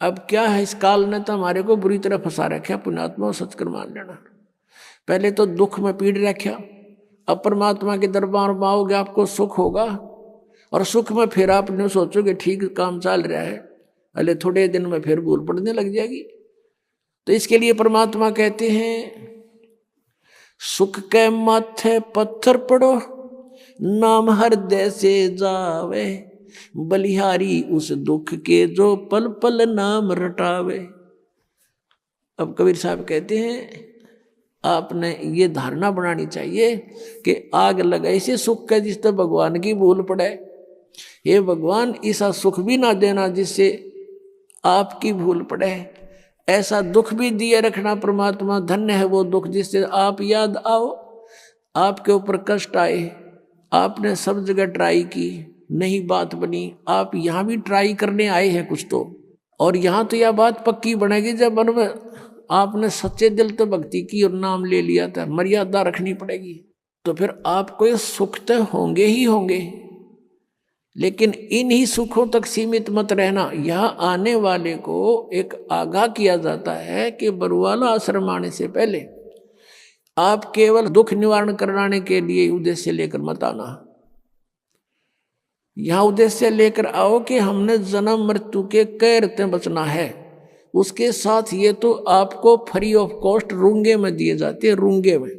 अब क्या है, इस काल ने तो हमारे को बुरी तरह फंसा रखा पुण्यात्मा, सच कर मान लेना। पहले तो दुख में पीड़ रखा, अब परमात्मा के दरबार में आओगे आपको सुख होगा, और सुख में फिर आपने सोचोगे ठीक काम चल रहा है, अरे थोड़े दिन में फिर भूल पड़ने लग जाएगी। तो इसके लिए परमात्मा कहते हैं, सुख के माथे पत्थर पड़ो, नाम हृदय से जावे, बलिहारी उस दुख के जो पल पल नाम रटावे। अब कबीर साहब कहते हैं, आपने ये धारणा बनानी चाहिए कि आग लगाई से सुख का जिससे भगवान की भूल पड़े। ये भगवान ऐसा सुख भी ना देना जिससे आपकी भूल पड़े, ऐसा दुख भी दिए रखना परमात्मा। धन्य है वो दुख जिससे आप याद आओ, आपके ऊपर कष्ट आए, आपने सब जगह ट्राई की, नहीं बात बनी, आप यहाँ भी ट्राई करने आए हैं कुछ तो, और यहाँ तो यह बात पक्की बनेगी जब मन में आपने सच्चे दिल तो भक्ति की और नाम ले लिया था। मर्यादा रखनी पड़ेगी, तो फिर आपको ये सुख तो होंगे ही होंगे, लेकिन इन्हीं सुखों तक सीमित मत रहना। यहाँ आने वाले को एक आगाह किया जाता है कि बरुआला आश्रम आने से पहले आप केवल दुख निवारण कराने के लिए उद्देश्य लेकर मत आना। यहाँ उद्देश्य लेकर आओ कि हमने जन्म मृत्यु के कैर से बचना है। उसके साथ ये तो आपको फ्री ऑफ कॉस्ट रूंगे में दिए जाते हैं, रूंगे में।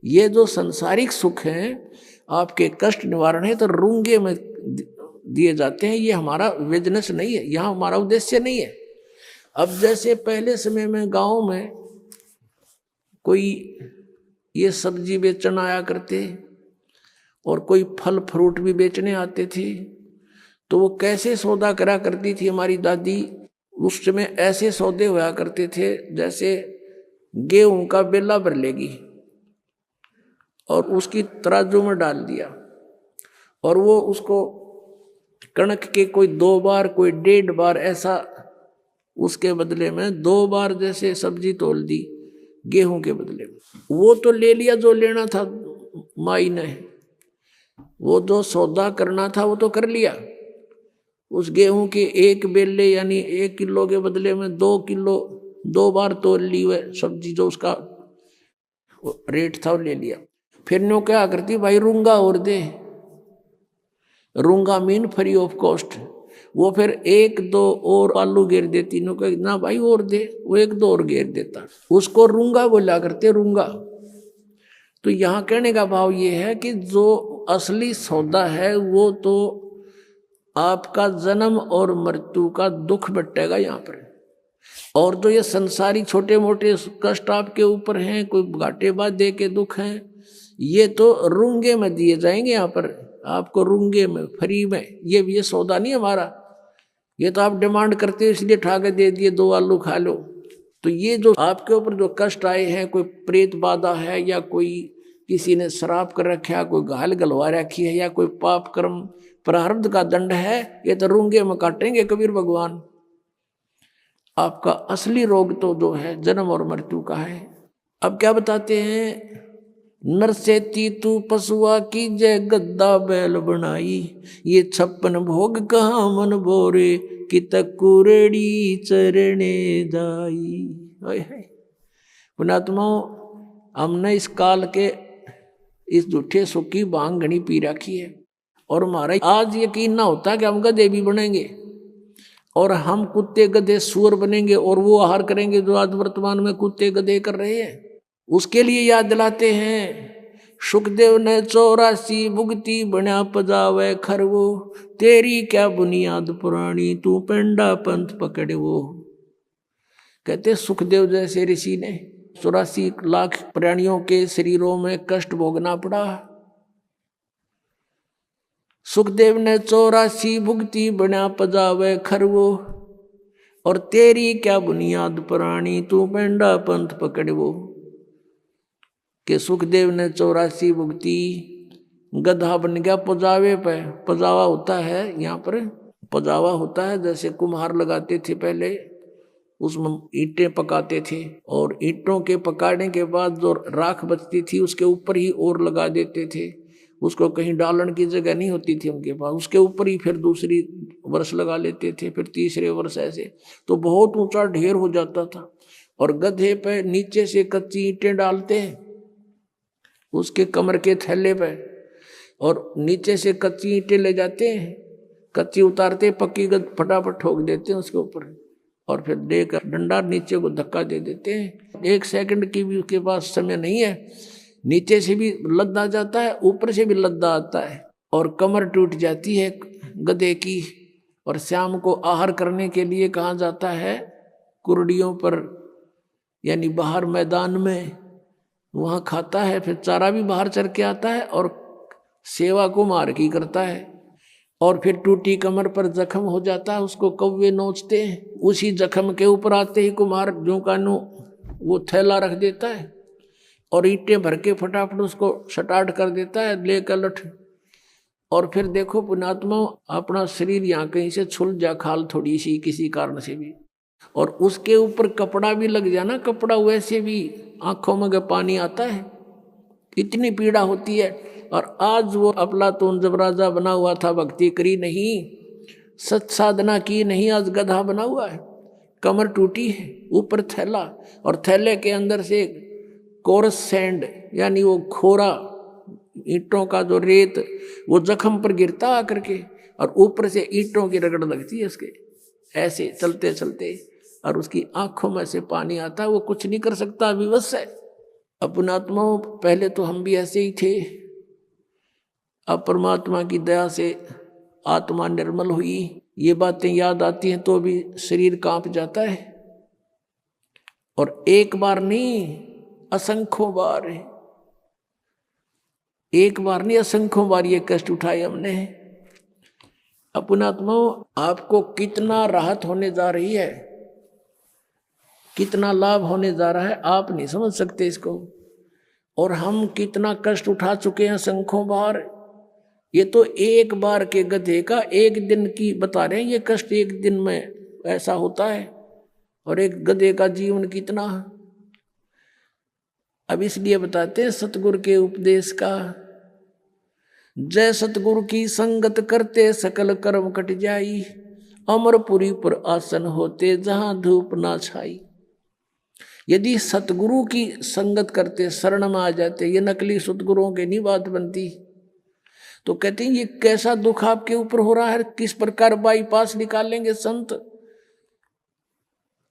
ये जो संसारिक सुख हैं, आपके कष्ट निवारण है, तो रूंगे में दिए जाते हैं। ये हमारा बिजनेस नहीं है, यहाँ हमारा उद्देश्य नहीं है। अब जैसे पहले समय में गांव में कोई ये सब्जी बेचने आया करते और कोई फल फ्रूट भी बेचने आते थे, तो वो कैसे सौदा करा करती थी हमारी दादी। उस समय ऐसे सौदे हुआ करते थे जैसे गेहूं का बेला भर लेगी और उसकी तराजू में डाल दिया, और वो उसको कणक के कोई 2 बार कोई 1.5 बार ऐसा, उसके बदले में 2 बार जैसे सब्जी तोल दी गेहूं के बदले में। वो तो ले लिया जो लेना था माई ने, वो जो सौदा करना था वो तो कर लिया। उस गेहूं के 1 बेले यानी 1 किलो के बदले में 2 किलो 2 बार तोल ली वह सब्जी, जो उसका रेट था वो ले लिया। फिर नो क्या करती, भाई रूंगा और दे, रूंगा मीन फ्री ऑफ कॉस्ट। वो फिर 1-2 और आलू घेर देती, नो कह ना भाई और दे, वो 1-2 और घेर देता, उसको रूंगा बोला करते, रूंगा। तो यहाँ कहने का भाव ये है कि जो असली सौदा है वो तो आपका जन्म और मृत्यु का दुख बटेगा यहाँ पर। और जो ये संसारी छोटे मोटे कष्ट आपके ऊपर हैं, कोई घाटे बाधे के दुख हैं, ये तो रूंगे में दिए जाएंगे यहाँ पर आपको, रूंगे में फ्री में। ये सौदा नहीं हमारा, ये तो आप डिमांड करते हो इसलिए ठा के दे दिए 2 आलू खा लो। तो ये जो आपके ऊपर जो कष्ट आए हैं, कोई प्रेत बाधा है, या कोई किसी ने शराब कर रखा, कोई घायल गलवा रखी है, या कोई पाप कर्म प्रारब्ध का दंड है, ये तो रूंगे में काटेंगे कबीर भगवान। आपका असली रोग तो जो है जन्म और मृत्यु का है। अब क्या बताते हैं, नर से तू पशुआ की जय गद्दा बैल बनाई, ये 56 भोग कहाँ मन बोरे, कि तकुरेड़ी चरणे दाई। पुणात्माओं, हमने इस काल के इस झूठे सुख की भांग घनी पी रखी है, और हमारा आज यकीन ना होता कि हम गधे भी बनेंगे, और हम कुत्ते गधे सुअर बनेंगे, और वो आहार करेंगे जो आज वर्तमान में कुत्ते गधे कर रहे हैं। उसके लिए याद दिलाते हैं, सुखदेव ने 84 भुगती बना पजावे खरवो, तेरी क्या बुनियाद पुरानी, तू पेंडा पंथ पकड़ वो। कहते सुखदेव जैसे ऋषि ने 84 लाख प्राणियों के शरीरों में कष्ट भोगना पड़ा। सुखदेव ने 84 भुगती बना पजावे खरवो, और तेरी क्या बुनियाद पुरानी, तू पेंडा पंथ पकड़ वो। कि सुखदेव ने 84 भुगती, गधा बन गया पजावे पे। पजावा होता है यहाँ पर, पजावा होता है जैसे कुम्हार लगाते थे पहले, उसमें ईंटें पकाते थे, और ईंटों के पकाने के बाद जो राख बचती थी उसके ऊपर ही और लगा देते थे, उसको कहीं डालन की जगह नहीं होती थी उनके पास, उसके ऊपर ही फिर दूसरी वर्ष लगा लेते थे, फिर तीसरे वर्ष ऐसे, तो बहुत ऊंचा ढेर हो जाता था। और गधे पे नीचे से कच्ची ईंटें डालते हैं उसके कमर के थैले पे, और नीचे से कच्ची ईंटें ले जाते हैं, कच्ची उतारते, पक्की फटाफट ठोक देते हैं उसके ऊपर, और फिर देकर डंडा नीचे को धक्का दे देते हैं। 1 सेकंड की भी उसके पास समय नहीं है, नीचे से भी लद्दा जाता है, ऊपर से भी लद्दा आता है, और कमर टूट जाती है गधे की। और शाम को आहार करने के लिए कहाँ जाता है? कुर्डियों पर, यानी बाहर मैदान में, वहाँ खाता है, फिर चारा भी बाहर चर के आता है, और सेवा को मार की करता है। और फिर टूटी कमर पर जख्म हो जाता है, उसको कौवे नोचते हैं, उसी जख्म के ऊपर आते ही कुम्हार जो कानू वो थैला रख देता है, और ईंटें भर के फटाफट उसको स्टार्ट कर देता है, लेकर लठ। और फिर देखो पुण्यात्मा, अपना शरीर यहाँ कहीं से छुल जा, खाल थोड़ी सी किसी कारण से भी, और उसके ऊपर कपड़ा भी लग जाना, कपड़ा वैसे भी आंखों में पानी आता है, इतनी पीड़ा होती है। और आज वो अफलातून जब राजा बना हुआ था, भक्ति करी नहीं, सत साधना की नहीं, आज गधा बना हुआ है, कमर टूटी है, ऊपर थैला, और थैले के अंदर से कोरस सैंड, यानी वो खोरा ईंटों का जो रेत, वो जख्म पर गिरता आकर के, और ऊपर से ईंटों की रगड़ लगती है उसके, ऐसे चलते चलते, और उसकी आंखों में से पानी आता है, वो कुछ नहीं कर सकता, विवश है। अपनात्मा, पहले तो हम भी ऐसे ही थे, अब परमात्मा की दया से आत्मा निर्मल हुई, ये बातें याद आती हैं तो भी शरीर कांप जाता है। और एक बार नहीं, असंख्यों बार है, एक बार नहीं असंख्यों बार ये कष्ट उठाए हमने। अपनात्मा, आपको कितना राहत होने जा रही है, कितना लाभ होने जा रहा है, आप नहीं समझ सकते इसको। और हम कितना कष्ट उठा चुके हैं असंख्यों बार। ये तो एक बार के गधे का एक दिन की बता रहे हैं, ये कष्ट एक दिन में ऐसा होता है, और एक गधे का जीवन कितना। अब इसलिए बताते हैं सतगुरु के उपदेश का, जय सतगुरु की संगत करते सकल कर्म कट जाई, अमरपुरी पर आसन होते जहां धूप ना छाई। यदि सतगुरु की संगत करते, शरण में आ जाते, ये नकली सतगुरुओं की नहीं बात बनती, तो कहते हैं ये कैसा दुख आपके ऊपर हो रहा है, किस प्रकार बाईपास निकालेंगे संत।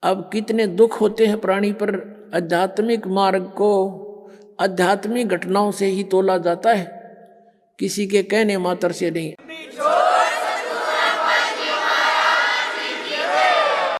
अब कितने दुख होते हैं प्राणी पर, आध्यात्मिक मार्ग को आध्यात्मिक घटनाओं से ही तोला जाता है, किसी के कहने मात्र से नहीं।